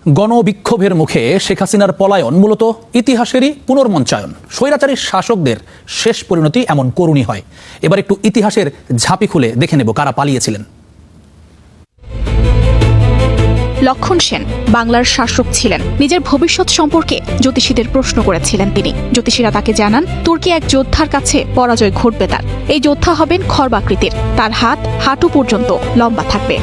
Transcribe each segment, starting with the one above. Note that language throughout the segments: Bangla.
গণবিক্ষোভের মুখে শেখ হাসিনার পলায়ন মূলত ইতিহাসেরই পুনর্মঞ্চায়ন। স্বৈরাচারী শাসকদের শেষ পরিণতি এমন করুণই হয়। এবার একটু ইতিহাসের ঝাঁপি খুলে দেখে নেব কারা পালিয়েছিলেন। লক্ষণ সেন বাংলার শাসক ছিলেন। নিজের ভবিষ্যৎ সম্পর্কে জ্যোতিষীদের প্রশ্ন করেছিলেন তিনি। জ্যোতিষীরা তাকে জানান তুর্কি এক যোদ্ধার কাছে পরাজয় ঘটবে তার। এই যোদ্ধা হবেন খর্বাকৃতির, তার হাত হাঁটু পর্যন্ত লম্বা থাকবে।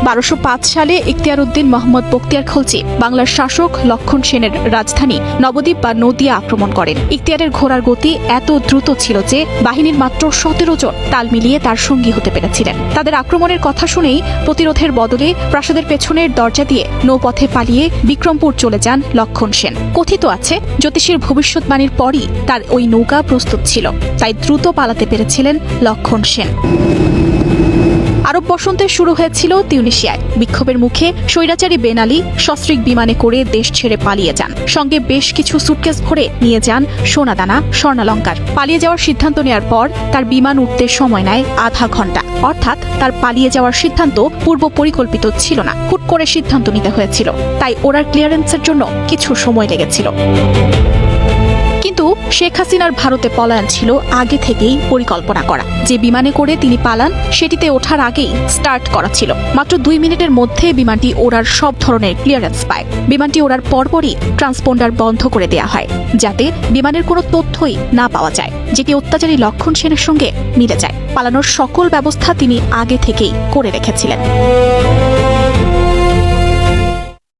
1205 সালে ইখতিয়ার উদ্দিন মোহাম্মদ বখতিয়ার খলজি বাংলার শাসক লক্ষণ সেনের রাজধানী নবদ্বীপ বা নদিয়া আক্রমণ করেন। ইখতিয়ারের ঘোড়ার গতি এত দ্রুত ছিল যে বাহিনীর মাত্র 17 জন তাল মিলিয়ে তার সঙ্গী হতে পেরেছিলেন। তাদের আক্রমণের কথা শুনেই প্রতিরোধের বদলে প্রাসাদের পেছনের দরজা দিয়ে নৌপথে পালিয়ে বিক্রমপুর চলে যান লক্ষণ সেন। কথিত আছে জ্যোতিষীর ভবিষ্যৎবাণীর পরই তার ওই নৌকা প্রস্তুত ছিল, তাই দ্রুত পালাতে পেরেছিলেন লক্ষণ সেন। আরব বসন্তে শুরু হয়েছিল তিউনিসিয়ায়। বিক্ষোভের মুখে স্বৈরাচারী বেন আলী সস্ত্রীক বিমানে করে দেশ ছেড়ে পালিয়ে যান। সঙ্গে বেশ কিছু সুটকেস ভরে নিয়ে যান সোনাদানা, স্বর্ণালঙ্কার। পালিয়ে যাওয়ার সিদ্ধান্ত নেওয়ার পর তার বিমান উঠতে সময় নেয় আধা ঘন্টা। অর্থাৎ তার পালিয়ে যাওয়ার সিদ্ধান্ত পূর্ব পরিকল্পিত ছিল না, হুট করে সিদ্ধান্ত নিতে হয়েছিল। তাই ওড়ার ক্লিয়ারেন্সের জন্য কিছু সময় লেগেছিল। কিন্তু শেখ হাসিনার ভারতে পলায়ন ছিল আগে থেকেই পরিকল্পনা করা। যে বিমানে করে তিনি পালান সেটিতে ওঠার আগেই স্টার্ট করা ছিল। মাত্র 2 মিনিটের মধ্যে বিমানটি ওড়ার সব ধরনের ক্লিয়ারেন্স পায়। বিমানটি ওড়ার পরপরই ট্রান্সপন্ডার বন্ধ করে দেয়া হয়, যাতে বিমানের কোনো তথ্যই না পাওয়া যায়, যেটি অত্যাচারী লক্ষণ সেনের সঙ্গে মিলে যায়। পালানোর সকল ব্যবস্থা তিনি আগে থেকেই করে রেখেছিলেন।